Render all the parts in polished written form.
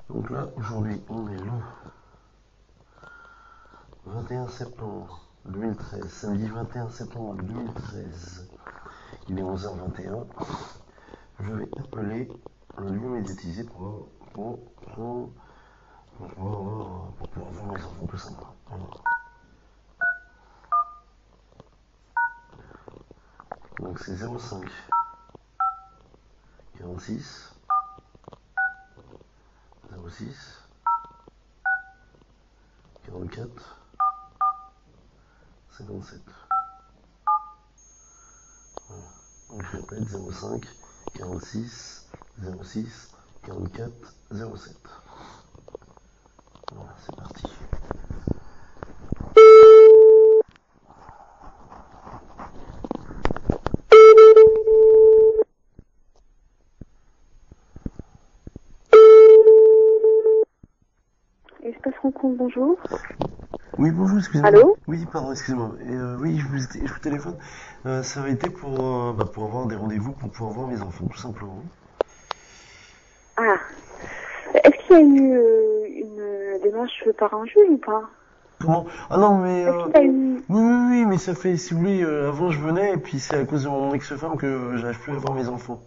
Donc là, aujourd'hui, on est le 21 septembre 2013, samedi 21 septembre 2013. Il est 11h21. Je vais appeler le lieu médiatisé pour pouvoir voir mes enfants tout simplement. Alors, donc c'est 05 46 06 44 57. Voilà. Donc je répète 05 46 06 44 07. Voilà, c'est parti. Espace Rencontre, bonjour. Oui, bonjour, excusez-moi. Allô? Oui, pardon, excusez-moi. Oui, je vous téléphone. Ça va été pour avoir des rendez-vous pour pouvoir voir mes enfants, tout simplement. Ah. Est-ce qu'il y a eu une démarche par un juge ou pas? Comment? Ah non, mais... Est-ce qu'il y a eu... oui, mais ça fait, si vous voulez, avant je venais, et puis c'est à cause de mon ex-femme que j'arrive plus à voir mes enfants.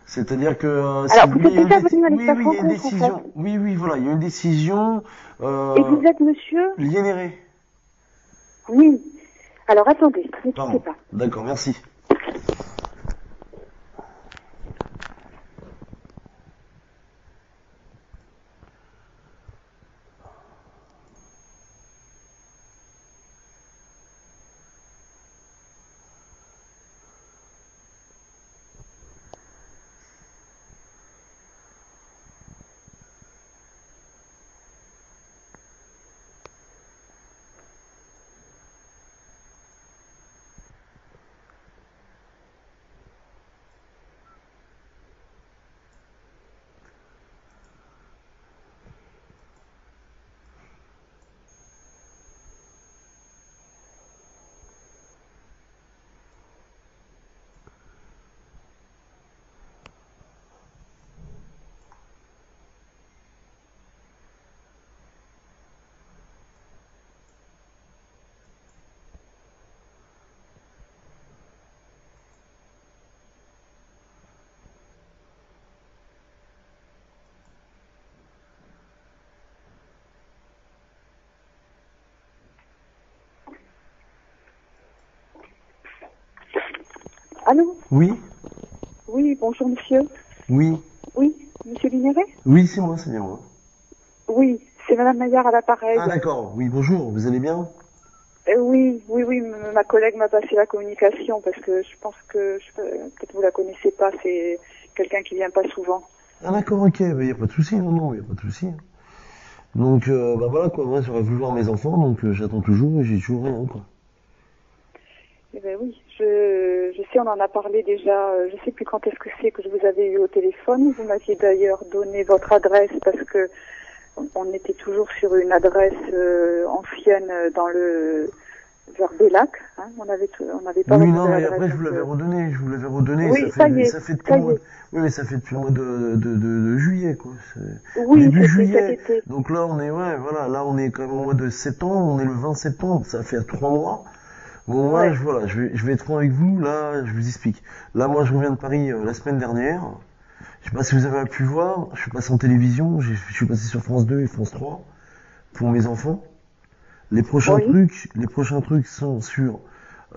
C'est-à-dire que, si Alors, vous vous voulez, êtes déjà venu à oui, l'Espace il y a une Rencontre, en fait. décision. Oui, voilà, il y a une décision, Et vous êtes monsieur? Liénéré. Oui. Alors, attendez, ne quittez Pardon. pas. D'accord, merci. Allô? Oui, Oui, bonjour monsieur. oui, Oui, monsieur Linéret? oui, c'est moi, c'est bien moi. Oui, c'est madame Maillard à l'appareil. Ah d'accord, oui, bonjour, vous allez bien? Oui, ma collègue m'a passé la communication parce que je pense que, peut-être vous la connaissez pas, c'est quelqu'un qui vient pas souvent. Ah d'accord, ok, il n'y a pas de souci, non, il n'y a pas de souci. Donc, voilà quoi, moi j'aurais voulu voir mes enfants, donc j'attends toujours et j'ai toujours rien quoi. Eh ben oui, je sais, on en a parlé déjà, je sais plus quand est-ce que c'est que je vous avais eu au téléphone. Vous m'aviez d'ailleurs donné votre adresse parce que on était toujours sur une adresse ancienne dans le vers Bellac. Hein, on avait pas Oui, votre non, nouvelle mais adresse. après je vous l'avais redonné, Oui, ça y est, ça fait depuis ça le y mois, est. oui, mais ça fait depuis le mois de juillet quoi. Oui, Début c'était cet juillet. été. Donc là on est, ouais, voilà, là on est quand même au mois de septembre, on est le 20 septembre, ça fait 3 mois. Bon, moi, Ouais. je vais être franc avec vous, là, je vous explique. Là, moi, je reviens de Paris la semaine dernière. Je sais pas si vous avez pu voir, je suis passé en télévision, je suis passé sur France 2 et France 3 pour mes enfants. Oui. Les prochains trucs sont sur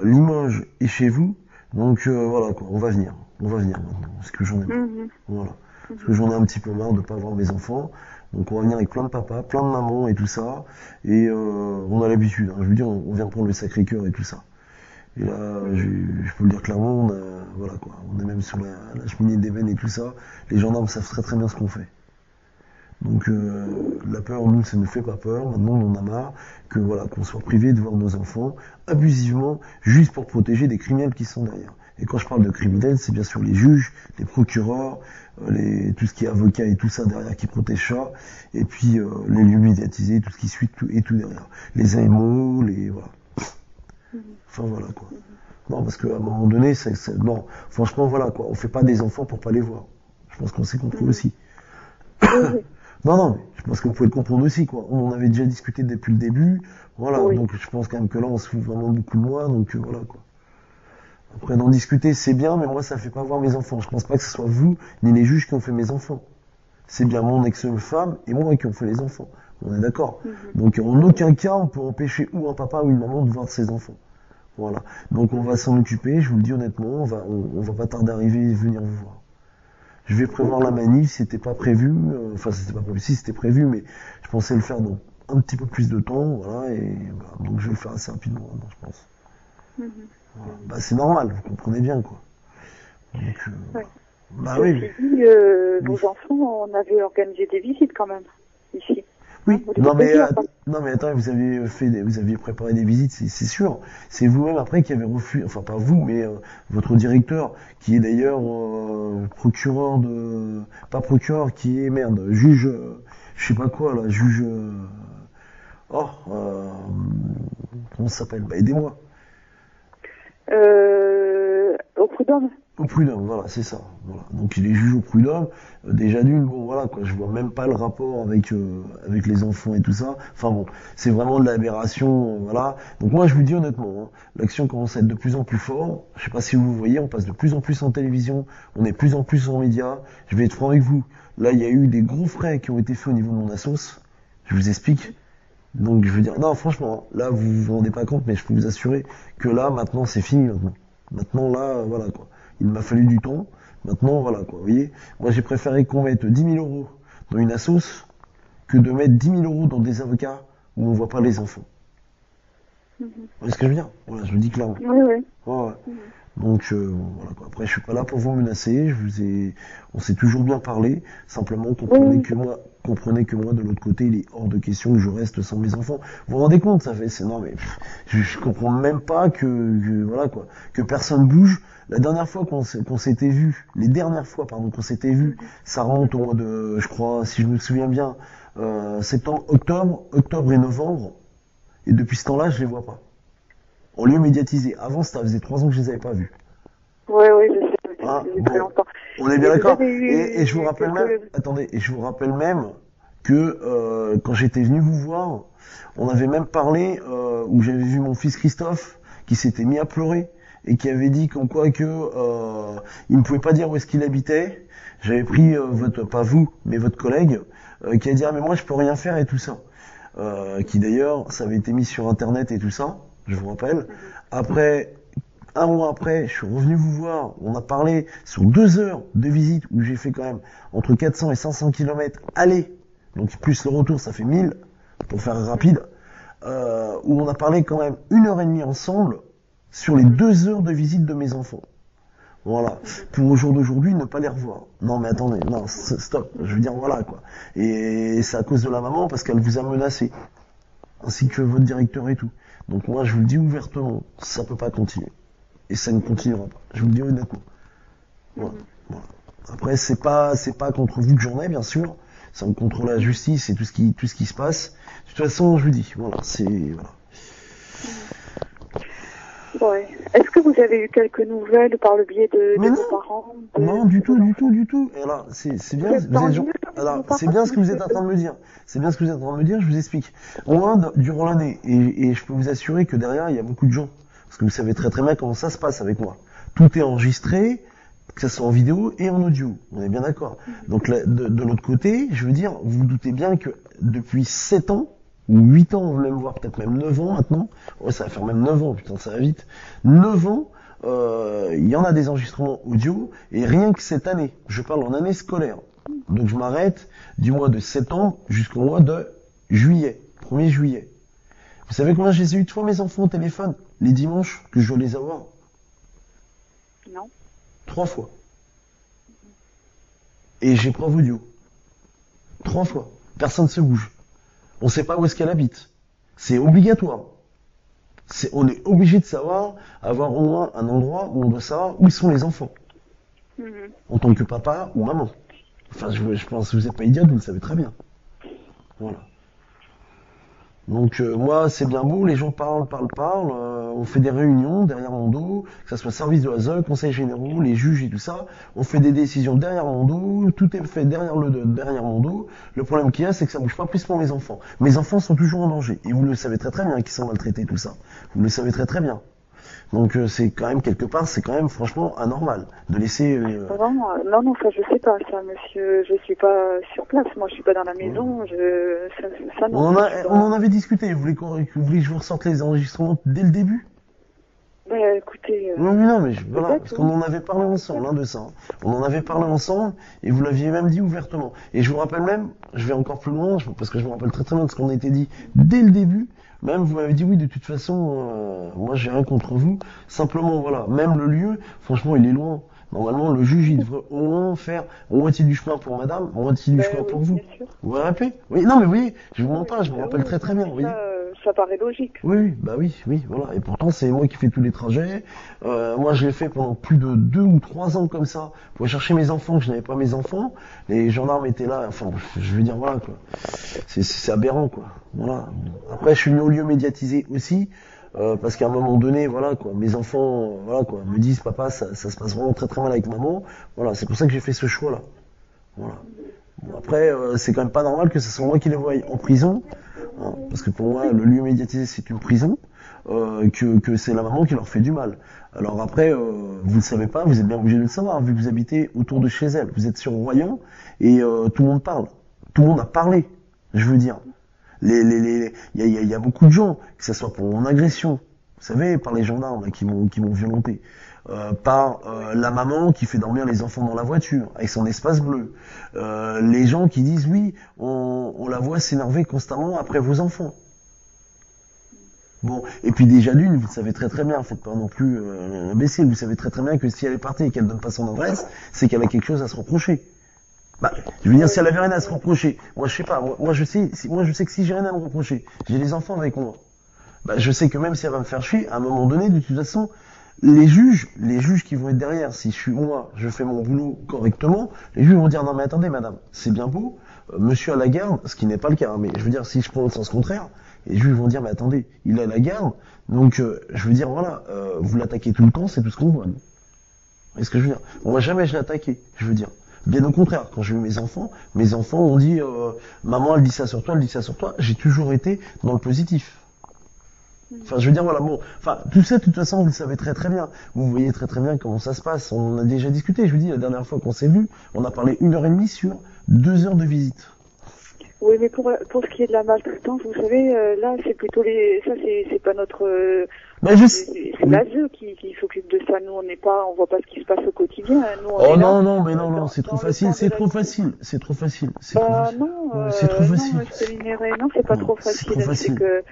Limoges et chez vous. Donc voilà quoi, on va venir maintenant, parce que j'en ai marre. Mhm. Voilà, parce que Mhm. j'en ai un petit peu marre de pas voir mes enfants. Donc on va venir avec plein de papas, plein de mamans et tout ça. Et on a l'habitude, hein. Je veux dire, on vient prendre le Sacré-Cœur et tout ça. Et là, je peux le dire clairement, voilà quoi, on est même sur la cheminée d'ébène et tout ça. Les gendarmes savent très très bien ce qu'on fait. Donc la peur, nous, ça ne fait pas peur. Maintenant, on en a marre que voilà, qu'on soit privé de voir nos enfants abusivement, juste pour protéger des criminels qui sont derrière. Et quand je parle de criminels, c'est bien sûr les juges, les procureurs, tout ce qui est avocat et tout ça derrière qui protège ça, et puis les lieux médiatisés, tout ce qui suit et tout derrière. Les AMO, les voilà. Enfin voilà quoi. Non, parce qu'à un moment donné, non, franchement voilà quoi, on fait pas des enfants pour pas les voir. Je pense qu'on s'est compris Mhm. aussi. Oui, oui. Non, non, mais je pense que vous pouvez le comprendre aussi, quoi. On en avait déjà discuté depuis le début, voilà, Oui. donc je pense quand même que là, on se fout vraiment beaucoup de moi, donc voilà, quoi. Après, d'en discuter, c'est bien, mais moi, ça fait pas voir mes enfants. Je pense pas que ce soit vous, ni les juges qui ont fait mes enfants. C'est bien mon ex-femme et moi qui ont fait les enfants. On est d'accord. Donc, en aucun cas, on peut empêcher ou un papa ou une maman de voir ses enfants. Voilà. Donc, on va s'en occuper, je vous le dis honnêtement, on va pas tarder à arriver et venir vous voir. Je vais prévoir la manif, c'était pas prévu, enfin c'était pas prévu, si c'était prévu, mais je pensais le faire dans un petit peu plus de temps, voilà, et voilà, donc je vais le faire assez rapidement, maintenant, je pense. Voilà. Bah c'est normal, vous comprenez bien, quoi. Donc, Ouais. bah Ceci oui, dit, oui. vos enfants, on avait organisé des visites quand même, ici. Oui, Vous devez le dire, quoi. non mais attends, vous aviez préparé des visites, c'est sûr. C'est vous-même après qui avez refusé, enfin pas vous, mais votre directeur, qui est d'ailleurs procureur de, pas procureur, qui est merde, juge, je sais pas quoi là, juge, oh, comment ça s'appelle? Bah aidez-moi. Au prud'homme. Au prud'homme, voilà, c'est ça. Voilà. Donc il est juge au prud'homme. Déjà d'une, bon voilà quoi, je vois même pas le rapport avec les enfants et tout ça. Enfin bon, c'est vraiment de l'aberration, voilà. Donc moi je vous dis honnêtement, hein, l'action commence à être de plus en plus fort. Je sais pas si vous voyez, on passe de plus en plus en télévision, on est de plus en plus en médias. Je vais être franc avec vous. Là il y a eu des gros frais qui ont été faits au niveau de mon assos. Je vous explique. Donc je veux dire, non franchement, là vous vous rendez pas compte, mais je peux vous assurer que là maintenant c'est fini maintenant. Maintenant là, voilà quoi. Il m'a fallu du temps. Maintenant voilà quoi. Vous voyez, moi j'ai préféré qu'on mette 10 000 euros dans une assos que de mettre 10 000 euros dans des avocats où on voit pas les enfants. Vous voyez ce que je veux dire? Voilà, je le dis clairement. Oui, oui. Ouais, ouais. Donc bon, voilà quoi. Après je suis pas là pour vous menacer, on s'est toujours bien parlé. Simplement Oui. comprenez que moi de l'autre côté il est hors de question que je reste sans mes enfants. Vous vous rendez compte, ça fait c'est non mais je comprends même pas voilà quoi, que personne bouge. La dernière fois qu'on s'était vu, les dernières fois pardon qu'on s'était vu, ça remonte au mois de, je crois si je me souviens bien, septembre, octobre et novembre. Et depuis ce temps-là je les vois pas. En lieu médiatisé. Avant, ça faisait 3 ans que je les avais pas vus. Oui, oui, je sais, Ah, ça faisait très bon, longtemps. on est bien Et vous d'accord. avez eu Et je vous rappelle même, quelques... attendez, et je vous rappelle même que quand j'étais venu vous voir, on avait même parlé où j'avais vu mon fils Christophe qui s'était mis à pleurer et qui avait dit comme quoi que il ne pouvait pas dire où est-ce qu'il habitait. J'avais pris pas vous, mais votre collègue, qui a dit ah mais moi je peux rien faire et tout ça. Qui d'ailleurs, ça avait été mis sur internet et tout ça, je vous rappelle. Après, un mois après, je suis revenu vous voir, on a parlé sur 2 heures de visite où j'ai fait quand même entre 400 et 500 kilomètres aller, donc plus le retour, ça fait 1000 pour faire rapide, où on a parlé quand même 1 heure et demie ensemble sur les 2 heures de visite de mes enfants. Voilà. Pour au jour d'aujourd'hui, ne pas les revoir. Non, mais attendez, non, stop. Je veux dire, voilà, quoi. Et c'est à cause de la maman, parce qu'elle vous a menacé. Ainsi que votre directeur et tout. Donc moi, je vous le dis ouvertement, ça peut pas continuer. Et ça ne continuera pas. Je vous le dis honnêtement. Voilà. Voilà. Après, c'est pas contre vous que j'en ai, bien sûr. C'est contre la justice et tout ce qui se passe. De toute façon, je vous dis, voilà, voilà. Ouais. Est-ce que vous avez eu quelques nouvelles par le biais de Mais vos non, parents non, du tout. Et alors, c'est bien, Vous êtes tant mieux, alors, vos c'est parents, bien ce que vous êtes en monsieur. train de me dire. C'est bien ce que vous êtes en train de me dire, je vous explique. Moi, durant l'année, et je peux vous assurer que derrière, il y a beaucoup de gens. Parce que vous savez très très bien comment ça se passe avec moi. Tout est enregistré, que ce soit en vidéo et en audio. On est bien d'accord. Donc, là, de l'autre côté, je veux dire, vous vous doutez bien que depuis 7 ans, ou 8 ans, même voire peut-être même 9 ans maintenant, ouais, ça va faire même 9 ans, putain, ça va vite. 9 ans, il y en a des enregistrements audio, et rien que cette année, je parle en année scolaire. Donc je m'arrête du mois de septembre jusqu'au mois de juillet, 1er juillet. Vous savez combien je les ai eu 3 mes enfants au téléphone, les dimanches que je dois les avoir? Non. 3 fois. Et j'ai preuve audio. 3 fois. Personne ne se bouge. On sait pas où est-ce qu'elle habite. C'est obligatoire. On est obligé de savoir, avoir au moins un endroit où on doit savoir où sont les enfants. En tant que papa ou maman. Enfin, je pense que vous n'êtes pas idiote, vous le savez très bien. Voilà. Donc moi, c'est bien beau, les gens parlent, on fait des réunions derrière mon dos, que ce soit service de l'ASE, conseils généraux, les juges et tout ça, on fait des décisions derrière mon dos, tout est fait derrière mon dos. Le problème qu'il y a, c'est que ça bouge pas plus pour mes enfants. Mes enfants sont toujours en danger, et vous le savez très très bien qu'ils sont maltraités, tout ça. Vous le savez très très bien. Donc c'est quand même quelque part, c'est quand même franchement anormal de laisser. Non, ça je sais pas, ça, monsieur. Je suis pas sur place. Moi, je suis pas dans la maison. Ça non. On en avait discuté. Vous voulez que je vous ressorte les enregistrements dès le début? Ben, écoutez. Oui, non, mais voilà, parce qu'on en avait parlé ensemble, de ça. On en avait parlé ensemble, et vous l'aviez même dit ouvertement. Et je vous rappelle même, je vais encore plus loin, parce que je me rappelle très très bien de ce qu'on a été dit dès le début. Même vous m'avez dit oui, de toute façon, moi j'ai rien contre vous. Simplement, voilà, même le lieu, franchement, il est loin. Normalement, le juge, il devrait au moins faire moitié du chemin pour madame, moitié du chemin pour vous. Vous vous rappelez? Oui, non, mais vous voyez, je vous mens pas, je me rappelle très très bien, vous voyez. Ça paraît logique. Oui, voilà. Et pourtant, c'est moi qui fais tous les trajets. Moi, je l'ai fait pendant plus de 2 ou 3 ans comme ça, pour aller chercher mes enfants, que je n'avais pas mes enfants. Les gendarmes étaient là, enfin, je veux dire, voilà, quoi. C'est aberrant, quoi. Voilà. Après, je suis mis au lieu médiatisé aussi, parce qu'à un moment donné, voilà, quoi, mes enfants, voilà, quoi, me disent, papa, ça se passe vraiment très très mal avec maman. Voilà, c'est pour ça que j'ai fait ce choix-là. Voilà. Bon, après, c'est quand même pas normal que ce soit moi qui les voie en prison, hein, parce que pour moi, le lieu médiatisé, c'est une prison, que c'est la maman qui leur fait du mal. Alors après, vous ne savez pas, vous êtes bien obligé de le savoir, vu que vous habitez autour de chez elle. Vous êtes sur Royan, et tout le monde parle. Tout le monde a parlé, je veux dire. Il y a beaucoup de gens, que ce soit pour mon agression, vous savez, par les gendarmes là, qui m'ont violenté, par la maman qui fait dormir les enfants dans la voiture avec son espace bleu, les gens qui disent oui, on la voit s'énerver constamment après vos enfants. Bon, et puis déjà d'une, vous savez très très bien, faites pas non plus l'imbécile, vous savez très très bien que si elle est partie et qu'elle donne pas son adresse, c'est qu'elle a quelque chose à se reprocher. Bah, je veux dire, si elle avait rien à se reprocher, moi je sais pas, moi je sais que si j'ai rien à me reprocher, j'ai des enfants avec moi, bah je sais que même si elle va me faire chier, à un moment donné, de toute façon, les juges qui vont être derrière, si je fais mon boulot correctement, les juges vont dire non mais attendez madame, c'est bien beau, monsieur a la garde, ce qui n'est pas le cas, hein, mais je veux dire si je prends le sens contraire, les juges vont dire mais attendez, il a la garde, donc je veux dire voilà, vous l'attaquez tout le temps, c'est tout ce qu'on voit. Est ce que je veux dire, moi jamais je l'ai attaqué, je veux dire. Bien au contraire, quand j'ai eu mes enfants ont dit maman elle dit ça sur toi, j'ai toujours été dans le positif. Enfin, je veux dire, voilà, bon, enfin, tout ça, de toute façon, vous le savez très très bien. Vous voyez très très bien comment ça se passe. On en a déjà discuté. Je vous dis, la dernière fois qu'on s'est vu, on a parlé 1h30 sur 2 heures de visite. Oui, mais pour ce qui est de la maltraitance, vous savez, là, c'est plutôt ça, c'est pas notre, mais c'est l'ASE qui s'occupe de ça. Nous, on voit pas ce qui se passe au quotidien. Nous, oh non, mais non, c'est trop facile, c'est trop facile. Non, c'est trop facile. Non, c'est pas trop facile. C'est que,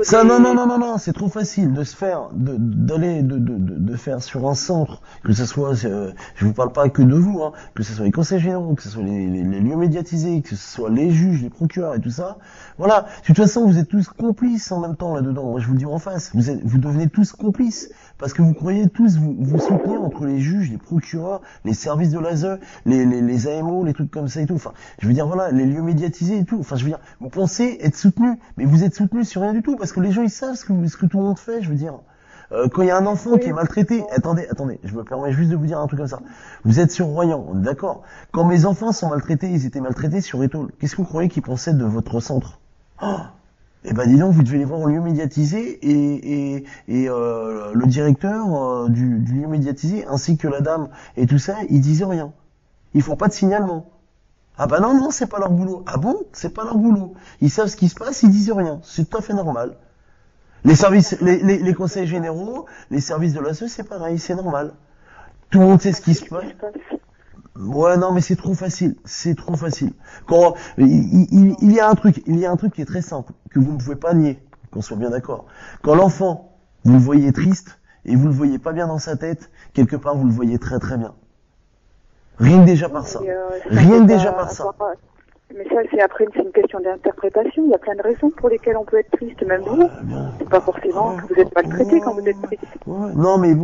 ça, non, c'est trop facile de se faire, de faire sur un centre, que ce soit, je vous parle pas que de vous, hein, que ce soit les conseils généraux, que ce soit les lieux médiatisés, que ce soit les juges, les procureurs et tout ça. Voilà. De toute façon, vous êtes tous complices en même temps là-dedans. Moi, je vous le dis en face. Vous devenez tous complices. Parce que vous croyez tous vous soutenir entre les juges, les procureurs, les services de l'ASE, les AMO, les trucs comme ça et tout. Enfin, je veux dire, voilà, les lieux médiatisés et tout. Enfin, je veux dire, vous pensez être soutenus, mais vous êtes soutenus sur rien du tout, parce que les gens, ils savent ce que tout le monde fait, je veux dire. Quand il y a un enfant qui est maltraité, attendez, je me permets juste de vous dire un truc comme ça. Vous êtes sur Royan, on est d'accord. Quand mes enfants sont maltraités, ils étaient maltraités sur Étole. Qu'est-ce que vous croyez qu'ils pensaient de votre centre? Eh ben dis donc, vous devez les voir en lieu médiatisé et le directeur du lieu médiatisé ainsi que la dame et tout ça, ils disent rien. Ils font pas de signalement. Ah bah non, c'est pas leur boulot. Ah bon, c'est pas leur boulot. Ils savent ce qui se passe, ils disent rien. C'est tout à fait normal. Les services, les conseils généraux, les services de l'ASE, c'est pareil, c'est normal. Tout le monde sait ce qui se passe. Ouais, non, mais c'est trop facile. Quand il y a un truc qui est très simple que vous ne pouvez pas nier, qu'on soit bien d'accord. Quand l'enfant, vous le voyez triste et vous le voyez pas bien dans sa tête, quelque part vous le voyez très très bien. Rien que déjà par ça. Mais ça, c'est une question d'interprétation. Il y a plein de raisons pour lesquelles on peut être triste, même vous. C'est pas forcément que vous êtes maltraité quand vous êtes triste. Non, mais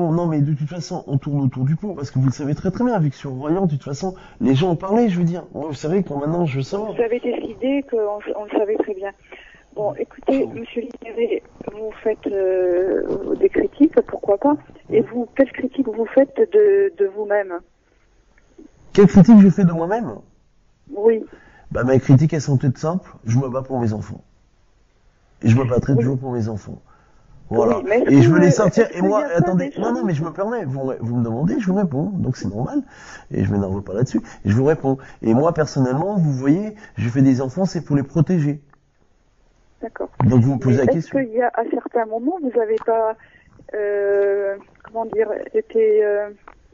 de toute façon, on tourne autour du pot, parce que vous le savez très très bien, vu que sur Royan, de toute façon, les gens ont parlé, je veux dire. Moi, vous savez, quand maintenant, je sors. Vous avez décidé qu'on le savait très bien. Bon, écoutez, Monsieur Libéré, vous faites des critiques, pourquoi pas. Et vous, quelle critique vous faites de vous-même? Quelle critique je fais de moi-même? Oui. Bah, mes critiques, elles sont toutes simples. Je me bats pour mes enfants. Et je me battrai toujours pour mes enfants. Voilà. Oui, mais et je veux les sortir. Et moi, y a pas attendez. des Non, choses- mais je me permets. Vous me demandez, je vous réponds. Donc c'est normal. Et je m'énerve pas là-dessus. Et je vous réponds. Et moi, personnellement, vous voyez, je fais des enfants, c'est pour les protéger. D'accord. Donc vous me posez Mais la est-ce question. qu'il y a, à certains moments, vous n'avez pas, comment dire, été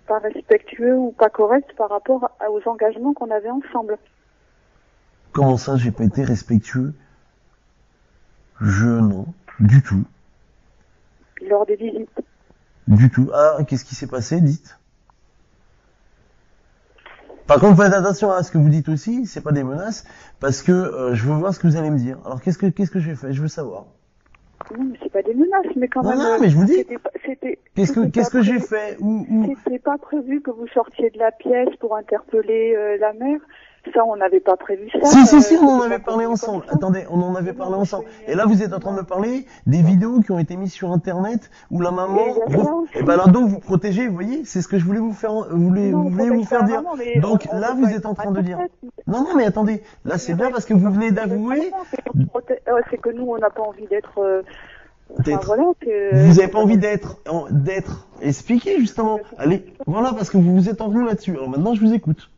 pas respectueux ou pas correct par rapport aux engagements qu'on avait ensemble? Comment ça, j'ai pas été respectueux? Non. Du tout. Lors des visites. Du tout. Ah, qu'est-ce qui s'est passé, dites? Par contre, faites attention à ce que vous dites aussi, c'est pas des menaces, parce que je veux voir ce que vous allez me dire. Alors, qu'est-ce que j'ai fait? Je veux savoir. Non, mais c'est pas des menaces, mais quand même. Non, mais je vous dis. C'était. Qu'est-ce que j'ai fait? C'était pas prévu que vous sortiez de la pièce pour interpeller la mère. Ça, on n'avait pas prévu ça. Si, on en avait c'était pas parlé prévu ensemble. comme ça. Attendez, on en avait parlé ensemble. Et là, vous êtes en train de me parler des vidéos qui ont été mises sur Internet où la maman. Et il y a ça aussi. Et ben alors donc vous protégez, vous voyez, c'est ce que je voulais vous faire, Non, vous on voulez vous protège faire pas dire. vraiment, mais Donc on là, peut vous pas êtes en être train de dire. incorrect. Non, mais attendez, là c'est bien parce que vous venez d'avouer. C'est que nous, on n'a pas envie d'être. D'être. Voilà, que. Vous n'avez pas envie d'être expliqué justement. Allez, voilà parce que vous êtes en venu là-dessus. Alors maintenant, je vous écoute.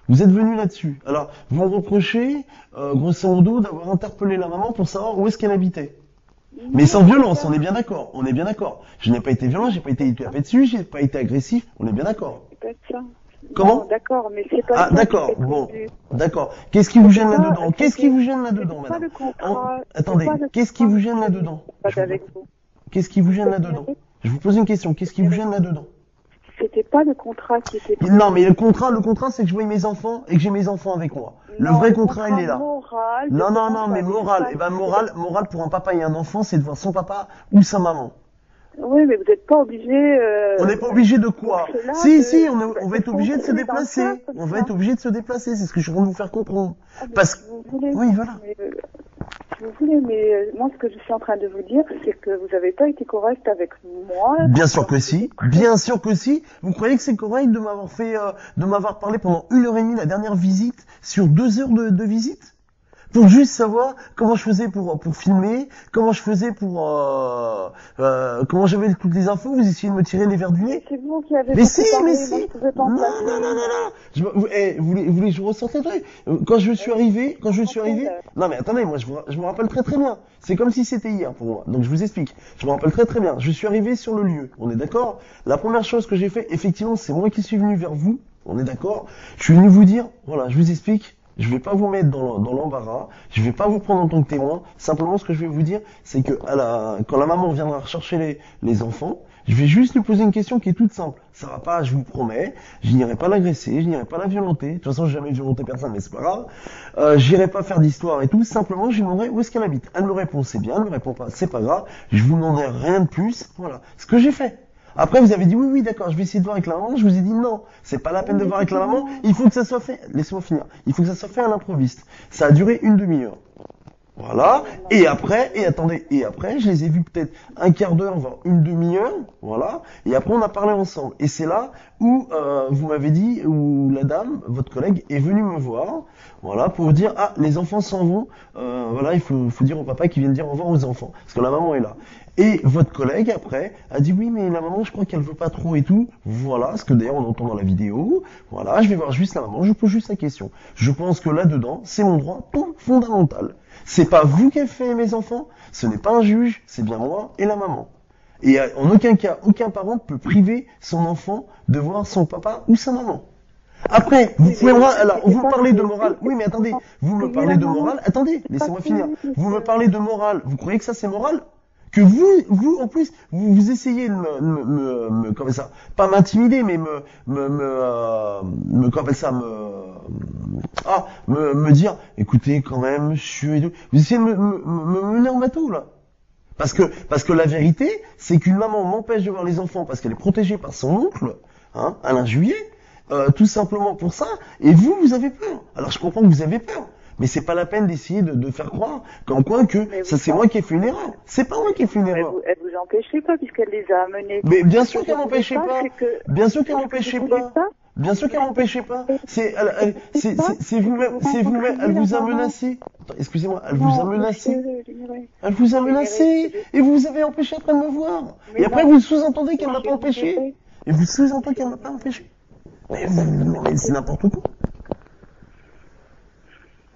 Vous êtes venu là-dessus. Alors, vous me reprochez, grosso modo, d'avoir interpellé la maman pour savoir où est-ce qu'elle habitait. Mais sans violence, on est bien d'accord. On est bien d'accord. Je n'ai pas été violent, j'ai pas été tapé dessus, j'ai pas été agressif. On est bien d'accord. C'est pas ça. Comment? Non, d'accord, mais c'est pas Ah, ça d'accord. qui était Bon, prévu. d'accord. Qu'est-ce qui vous gêne Ça, là-dedans? Qu'est-ce qui vous gêne c'était là-dedans, pas madame? le contrat, Attendez, c'est pas le qu'est-ce qui contrat vous gêne là-dedans? pas avec vous. Qu'est-ce qui vous gêne là-dedans? Je vous pose une question. Qu'est-ce qui vous gêne là-dedans? C'était pas le contrat qui était prévu. Non, mais le contrat, c'est que je vois mes enfants et que j'ai mes enfants avec moi. Le Non, vrai contrat, il est là. Moral, Non, de mais comment moral. ça Eh ben, allait moral pour un papa et un enfant, c'est de voir son papa ou sa maman. Oui, mais vous n'êtes pas obligé. On n'est pas obligé de quoi? cela, Si, de- on va être obligé de se dans le déplacer. cas, comme On va ça. être obligé de se déplacer. C'est ce que je suis en train de vous faire comprendre. Ah, mais Parce si vous voulez, oui, voilà. mais, si vous voulez, mais moi, ce que je suis en train de vous dire, c'est que vous n'avez pas été correct avec moi. Bien sûr que si. Bien sûr que si. Vous croyez que c'est correct de m'avoir fait, de m'avoir parlé pendant 1h30 la dernière visite sur 2 heures de visite? Pour juste savoir comment je faisais pour filmer, comment je faisais comment j'avais toutes les infos, vous essayez de me tirer les verres du nez. C'est vous qui avez Mais beaucoup si, parlé, mais moi, si. je pouvais pas Non, en non, placer. non, non, non. Vous voulez que je ressorte un truc? Quand je suis arrivé, non mais attendez, moi je me rappelle très très bien. C'est comme si c'était hier pour moi. Donc je vous explique. Je me rappelle très très bien. Je suis arrivé sur le lieu. On est d'accord? La première chose que j'ai fait, effectivement, c'est moi qui suis venu vers vous. On est d'accord? Je suis venu vous dire, voilà, je vous explique. Je vais pas vous mettre dans l'embarras, je vais pas vous prendre en tant que témoin. Simplement, ce que je vais vous dire, c'est que quand la maman viendra rechercher les enfants, je vais juste lui poser une question qui est toute simple. Ça va pas, je vous promets, je n'irai pas l'agresser, je n'irai pas la violenter. De toute façon, j'ai jamais violenté personne, mais c'est pas grave. J'irai pas faire d'histoire et tout. Simplement, je lui demanderai où est-ce qu'elle habite. Elle me répond, c'est bien. Elle me répond pas, c'est pas grave. Je vous demanderai rien de plus. Voilà, ce que j'ai fait. Après, vous avez dit oui, d'accord, je vais essayer de voir avec la maman. Je vous ai dit non, c'est pas la peine de voir avec la maman. Il faut que ça soit fait. Laissez-moi finir. Il faut que ça soit fait à l'improviste. Ça a duré une demi-heure. Voilà. Et après, je les ai vus peut-être un quart d'heure, voire une demi-heure. Voilà. Et après, on a parlé ensemble. Et c'est là où vous m'avez dit, où la dame, votre collègue, est venue me voir. Voilà, pour dire les enfants s'en vont. Voilà, il faut dire au papa qu'il vienne dire au revoir aux enfants, parce que la maman est là. Et votre collègue, après, a dit oui, mais la maman, je crois qu'elle veut pas trop et tout. Voilà, ce que d'ailleurs on entend dans la vidéo. Voilà, je vais voir juste la maman, je pose juste la question. Je pense que là-dedans, c'est mon droit fondamental. C'est pas vous qui avez fait mes enfants, ce n'est pas un juge, c'est bien moi et la maman. Et en aucun cas, aucun parent peut priver son enfant de voir son papa ou sa maman. Après, vous pouvez voir, alors, vous parlez de morale. Oui, mais attendez, vous me parlez de morale. Attendez, laissez-moi finir. Vous me parlez de morale. Vous croyez que ça c'est moral? Que vous, en plus, vous essayez de me comment ça, pas m'intimider, mais me dire, écoutez, quand même, monsieur et tout. Vous essayez de me mener en bateau, là. Parce que la vérité, c'est qu'une maman m'empêche de voir les enfants parce qu'elle est protégée par son oncle, hein, Alain Juillet, tout simplement pour ça. Et vous avez peur. Alors je comprends que vous avez peur. Mais c'est pas la peine d'essayer de faire croire comme quoi que ça c'est moi qui ai fait une erreur. C'est pas moi qui ai fait une erreur. Elle vous empêchait pas puisqu'elle les a amenés. Mais bien sûr qu'elle m'empêchait pas. Bien sûr qu'elle Vous m'empêchait voulez pas. pas Bien sûr qu'elle m'empêchait pas. C'est vous-même, elle vous a menacé. Attends, excusez-moi, elle vous a menacé. Elle vous a menacé. Et vous avez empêché après de me voir. Et après vous sous-entendez qu'elle m'a pas empêché. Et vous sous-entendez qu'elle m'a pas empêché. Mais c'est n'importe quoi.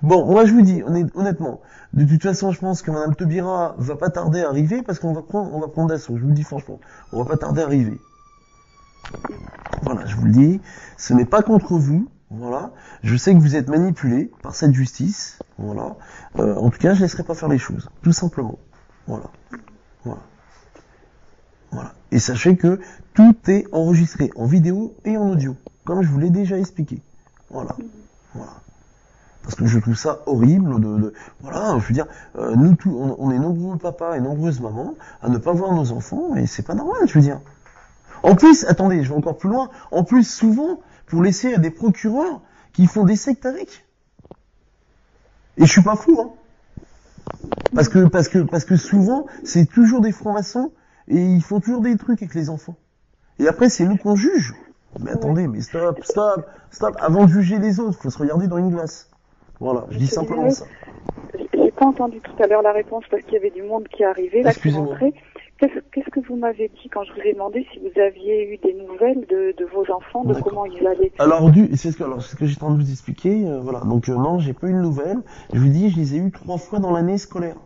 Bon, moi je vous dis, honnêtement, de toute façon, je pense que Madame Taubira va pas tarder à arriver parce qu'on va prendre d'assaut. Je vous le dis franchement, on va pas tarder à arriver. Voilà, je vous le dis, ce n'est pas contre vous. Voilà, je sais que vous êtes manipulés par cette justice. Voilà, en tout cas, je laisserai pas faire les choses, tout simplement. Voilà, voilà, voilà. Et sachez que tout est enregistré en vidéo et en audio, comme je vous l'ai déjà expliqué. Voilà, voilà. Parce que je trouve ça horrible voilà, je veux dire, nous tous, on est nombreux papas et nombreuses mamans à ne pas voir nos enfants et c'est pas normal, je veux dire. En plus, attendez, je vais encore plus loin. En plus, souvent, pour laisser à des procureurs qui font des sectes avec. Et je suis pas fou, hein. Parce que souvent, c'est toujours des francs-maçons et ils font toujours des trucs avec les enfants. Et après, c'est nous qu'on juge. Mais attendez, mais stop. Avant de juger les autres, faut se regarder dans une glace. Voilà, je dis simplement ça. J'ai pas entendu tout à l'heure la réponse parce qu'il y avait du monde qui arrivait, là, qui rentrait. Qu'est-ce que vous m'avez dit quand je vous ai demandé si vous aviez eu des nouvelles de vos enfants, de comment ils allaient? Alors, c'est ce que j'étais en train de vous expliquer, voilà. Donc, non, j'ai pas eu de nouvelles. Je vous dis, je les ai eu 3 fois dans l'année scolaire.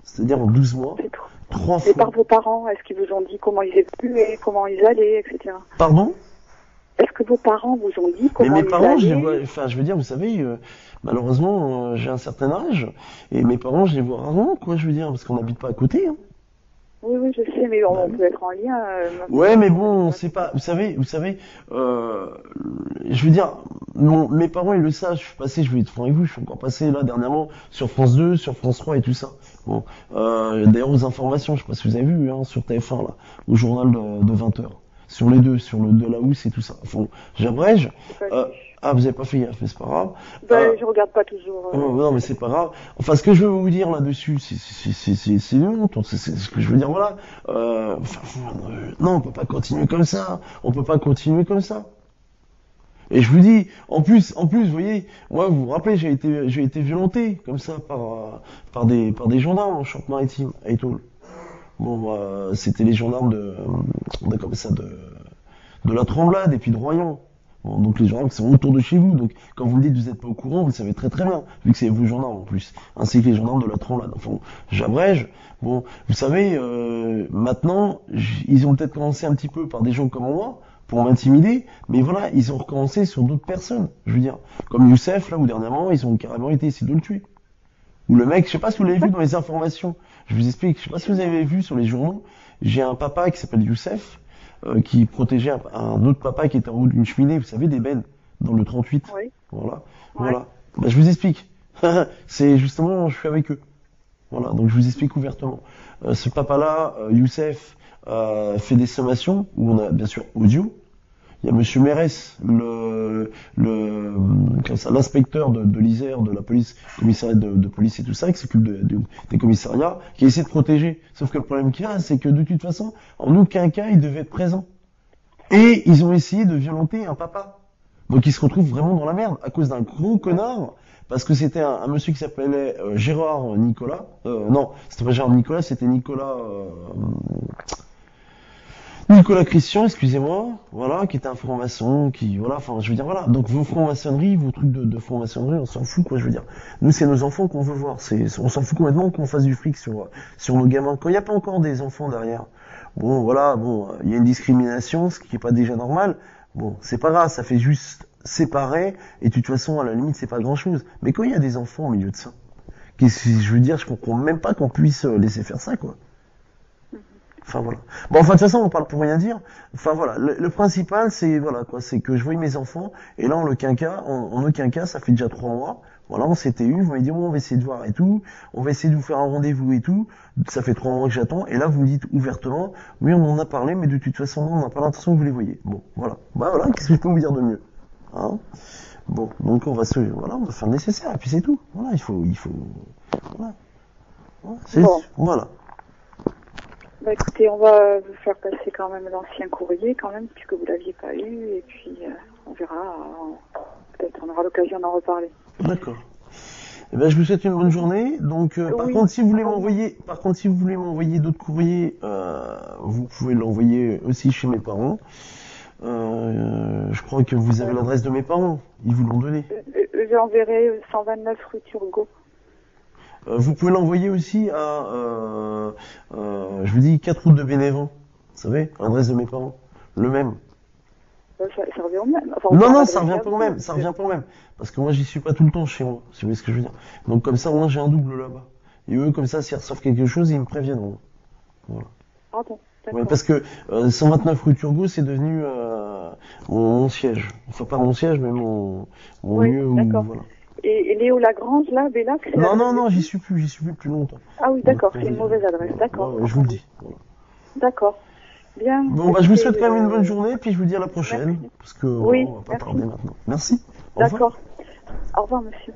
C'est-à-dire en 12 mois. 3 fois. Et par vos parents, est-ce qu'ils vous ont dit comment ils évoluaient, comment ils allaient, etc. Pardon? Est-ce que vos parents vous ont dit comment ils allaient? Mais mes parents, je les vois, enfin, je veux dire, vous savez, malheureusement, j'ai un certain âge, et mes parents, je les vois rarement, quoi, je veux dire, parce qu'on n'habite pas à côté, hein. Oui, je sais, mais on peut être en lien. Ouais, mais bon, c'est pas, vous savez, je veux dire, mes parents, ils le savent, je vais être franc avec vous, je suis encore passé, là, dernièrement, sur France 2, sur France 3 et tout ça. Bon, d'ailleurs, aux informations, je sais pas si vous avez vu, hein, sur TF1, là, au journal de 20h. Sur les deux, sur le de la housse et tout ça. Enfin, j'abrège. Vous avez pas fait gaffe, mais c'est pas grave. Je regarde pas toujours. Non, mais c'est pas grave. Enfin, ce que je veux vous dire là-dessus, c'est une honte. C'est ce que je veux dire, voilà. Non, on peut pas continuer comme ça. On peut pas continuer comme ça. Et je vous dis, en plus, vous voyez, moi, vous vous rappelez, j'ai été violenté comme ça par des gendarmes en Charente-Maritime, à Étaules. Bon, c'était les gendarmes de la Tremblade et puis de Royan. Bon, donc les gendarmes qui sont autour de chez vous. Donc quand vous me dites que vous n'êtes pas au courant, vous le savez très très bien, vu que c'est vous gendarmes en plus, ainsi que les gendarmes de la Tremblade. Enfin, j'abrège. Bon, vous savez, maintenant, ils ont peut-être commencé un petit peu par des gens comme moi pour m'intimider, mais voilà, ils ont recommencé sur d'autres personnes. Je veux dire, comme Youssef là, où dernièrement, ils ont carrément essayé de le tuer. Ou le mec, je sais pas si vous l'avez vu dans les informations. Je vous explique, je sais pas si vous avez vu sur les journaux, j'ai un papa qui s'appelle Youssef, qui protégeait un autre papa qui était en haut d'une cheminée, vous savez, d'ébène, dans le 38. Oui. Voilà. Voilà. Bah, je vous explique. C'est justement, je suis avec eux. Voilà. Donc je vous explique ouvertement. Ce papa-là, Youssef, fait des sommations, où on a bien sûr audio. Il y a Monsieur Mérès, l'inspecteur de l'Isère, de la police, commissariat de police et tout ça, qui s'occupe des commissariats, qui essaie de protéger. Sauf que le problème qu'il y a, c'est que de toute façon, en aucun cas, il devait être présent. Et ils ont essayé de violenter un papa. Donc il se retrouve vraiment dans la merde, à cause d'un gros connard, parce que c'était un monsieur qui s'appelait Gérard Nicolas. Non, c'était pas Gérard Nicolas, c'était Nicolas Christian, excusez-moi, voilà, qui était un franc-maçon, enfin, je veux dire, voilà. Donc, vos francs-maçonneries, vos trucs de franc-maçonnerie, on s'en fout, quoi, je veux dire. Nous, c'est nos enfants qu'on veut voir. On s'en fout complètement qu'on fasse du fric sur nos gamins. Quand il n'y a pas encore des enfants derrière, bon, voilà, il y a une discrimination, ce qui n'est pas déjà normal. Bon, c'est pas grave, ça fait juste séparer, et de toute façon, à la limite, c'est pas grand-chose. Mais quand il y a des enfants au milieu de ça, je veux dire, je comprends même pas qu'on puisse laisser faire ça, quoi. Enfin voilà. Bon, enfin de toute façon, on parle pour rien dire. Enfin voilà, le principal, c'est voilà quoi, c'est que je voyais mes enfants. Et là, en aucun cas, ça fait déjà 3 mois. Voilà, on s'était eu. Vous m'avez dit, bon, on va essayer de voir et tout. On va essayer de vous faire un rendez-vous et tout. Ça fait 3 mois que j'attends. Et là, vous me dites ouvertement, oui, on en a parlé, mais de toute façon, non, on n'a pas l'intention que vous les voyez. Bon, voilà. Bah voilà, qu'est-ce que je peux vous dire de mieux? Hein. Bon, donc on va faire le nécessaire, et puis c'est tout. Voilà, il faut, voilà. Bon. Voilà. Bah écoutez, on va vous faire passer quand même l'ancien courrier, quand même, puisque vous l'aviez pas eu, et puis on verra, peut-être on aura l'occasion d'en reparler. D'accord. Eh ben, je vous souhaite une bonne journée. Donc, par Oui. contre, si vous voulez m'envoyer d'autres courriers, vous pouvez l'envoyer aussi chez mes parents. Je crois que vous avez l'adresse de mes parents. Ils vous l'ont donné. J'enverrai 129 rue Turgot. Vous pouvez l'envoyer aussi à, je vous dis, 4 route de Bénévent. Vous savez, l'adresse de mes parents. Le même. Ça revient au même. Enfin, Non, ça revient pas au même. Ça revient pas au même. Parce que moi, j'y suis pas tout le temps chez moi. Si vous voyez ce que je veux dire. Donc, comme ça, moi, j'ai un double là-bas. Et eux, comme ça, s'ils reçoivent quelque chose, ils me préviendront. Voilà. Ah bon, d'accord. Ouais, parce que 129 rue Turgot, c'est devenu mon siège. Enfin, pas mon siège, mais mon lieu où... Voilà. Et Léo Lagrange, là, Bellac, c'est Non, j'y suis plus depuis longtemps. Ah oui, d'accord, c'est une mauvaise adresse, d'accord. Ouais, je vous le dis. Voilà. D'accord. Bien. Bon, bah, je vous souhaite quand même une bonne journée, puis je vous dis à la prochaine. Merci. Parce que Oui, on va pas merci. tarder maintenant. Merci. Au revoir. D'accord. Au revoir, monsieur.